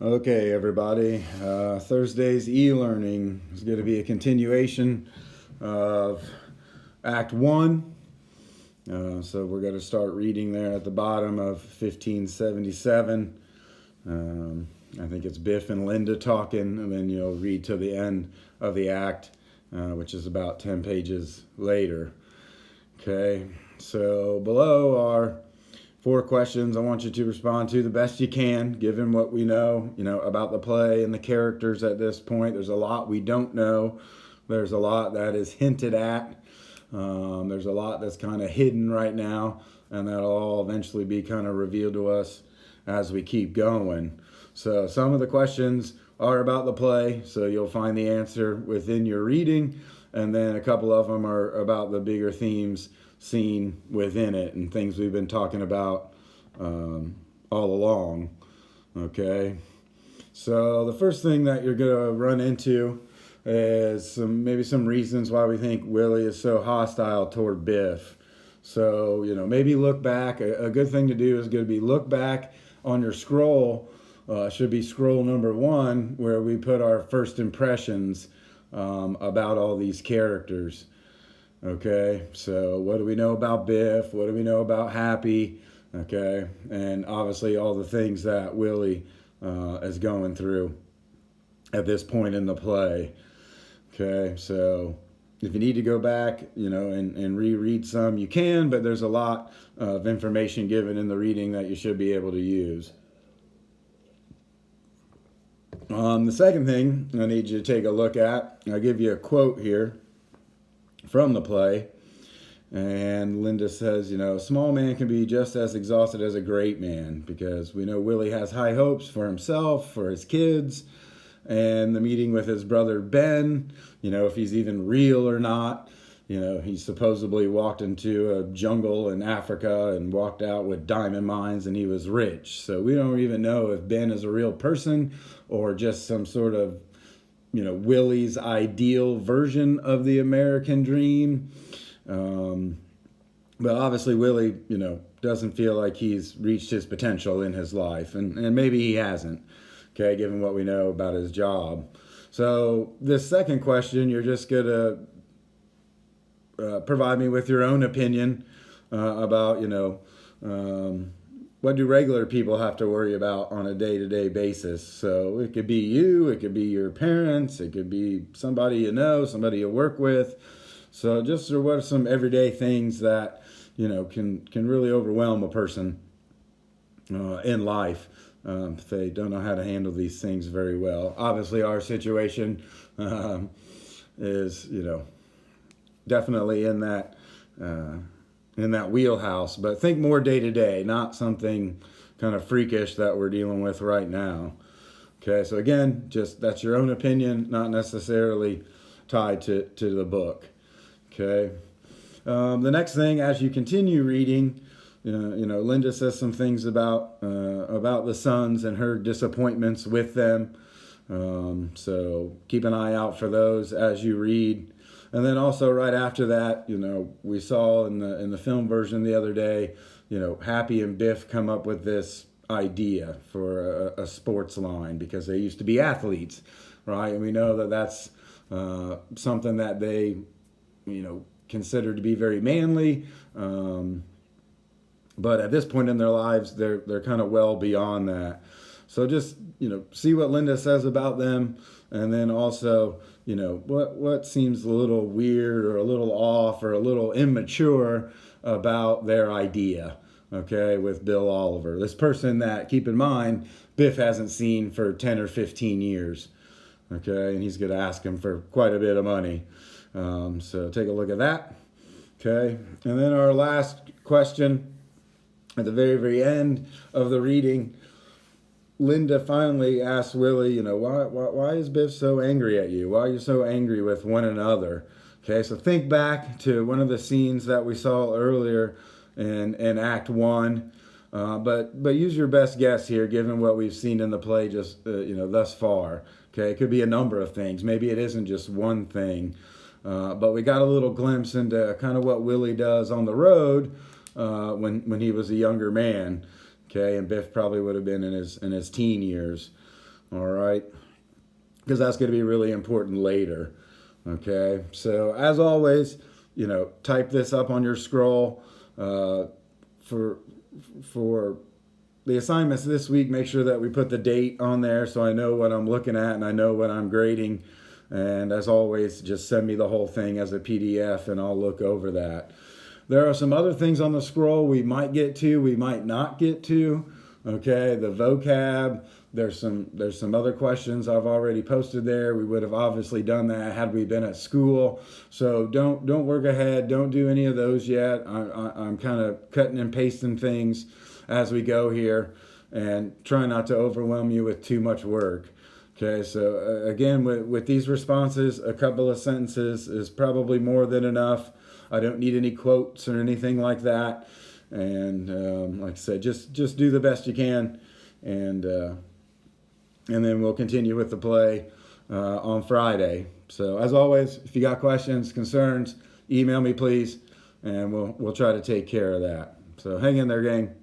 Okay, everybody. Thursday's e-learning is going to be a continuation of Act 1. So we're going to start reading there at the bottom of 1577. I think it's Biff and Linda talking, and then you'll read to the end of the act, which is about 10 pages later. Okay, so below are 4 questions I want you to respond to the best you can, given what we know, about the play and the characters at this point. There's a lot we don't know. There's a lot that is hinted at. There's a lot that's kind of hidden right now, and that'll all eventually be kind of revealed to us as we keep going. So some of the questions are about the play, so you'll find the answer within your reading, and then a couple of them are about the bigger themes seen within it and things we've been talking about all along. Okay, so the first thing that you're going to run into is maybe some reasons why we think Willie is so hostile toward Biff. So, maybe look back. A good thing to do is going to be look back on your scroll. Should be scroll number 1, where we put our first impressions about all these characters. Okay, so what do we know about Biff? What do we know about Happy? Okay, and obviously all the things that Willie is going through at this point in the play. Okay, so if you need to go back, and reread some, you can, but there's a lot of information given in the reading that you should be able to use. The second thing I need you to take a look at, I'll give you a quote here from the play. And Linda says, a small man can be just as exhausted as a great man, because we know Willie has high hopes for himself, for his kids, and the meeting with his brother Ben, if he's even real or not. He supposedly walked into a jungle in Africa and walked out with diamond mines and he was rich. So we don't even know if Ben is a real person or just some sort of, Willie's ideal version of the American dream. But obviously Willie, doesn't feel like he's reached his potential in his life, and maybe he hasn't, okay, given what we know about his job. So this second question, you're just going to provide me with your own opinion about, what do regular people have to worry about on a day-to-day basis? So it could be you, it could be your parents, it could be somebody somebody you work with. So just what are some everyday things that, can really overwhelm a person in life if they don't know how to handle these things very well. Obviously, our situation is, definitely in that wheelhouse. But think more day to day, not something kind of freakish that we're dealing with right now. Okay, so again, just that's your own opinion, not necessarily tied to the book. Okay. The next thing, as you continue reading, Linda says some things about the sons and her disappointments with them. So keep an eye out for those as you read. And then also right after that, we saw in the film version the other day, Happy and Biff come up with this idea for a sports line because they used to be athletes, right? And we know that that's something that they considered to be very manly, but at this point in their lives, they're kind of well beyond that. So just see what Linda says about them, and then also what seems a little weird or a little off or a little immature about their idea. Okay, with Bill Oliver, this person that, keep in mind, Biff hasn't seen for 10 or 15 years. Okay, and he's going to ask him for quite a bit of money. So take a look at that. Okay, and then our last question at the very, very end of the reading, Linda finally asks Willie, why is Biff so angry at you? Why are you so angry with one another? Okay, so think back to one of the scenes that we saw earlier in Act 1. But use your best guess here, given what we've seen in the play just thus far. Okay, it could be a number of things. Maybe it isn't just one thing. But we got a little glimpse into kind of what Willie does on the road when he was a younger man. Okay, and Biff probably would have been in his teen years. All right, because that's going to be really important later. Okay, so as always, type this up on your scroll. For the assignments this week, make sure that we put the date on there so I know what I'm looking at and I know what I'm grading. And as always, just send me the whole thing as a PDF and I'll look over that. There are some other things on the scroll we might get to, we might not get to. Okay, the vocab, there's some other questions I've already posted there. We would have obviously done that had we been at school. So don't work ahead. Don't do any of those yet. I'm kind of cutting and pasting things as we go here and trying not to overwhelm you with too much work. Okay, so again, with these responses, a couple of sentences is probably more than enough. I don't need any quotes or anything like that. And like I said, just do the best you can, and then we'll continue with the play on Friday. So as always, if you got questions, concerns, email me please, and we'll try to take care of that. So hang in there, gang.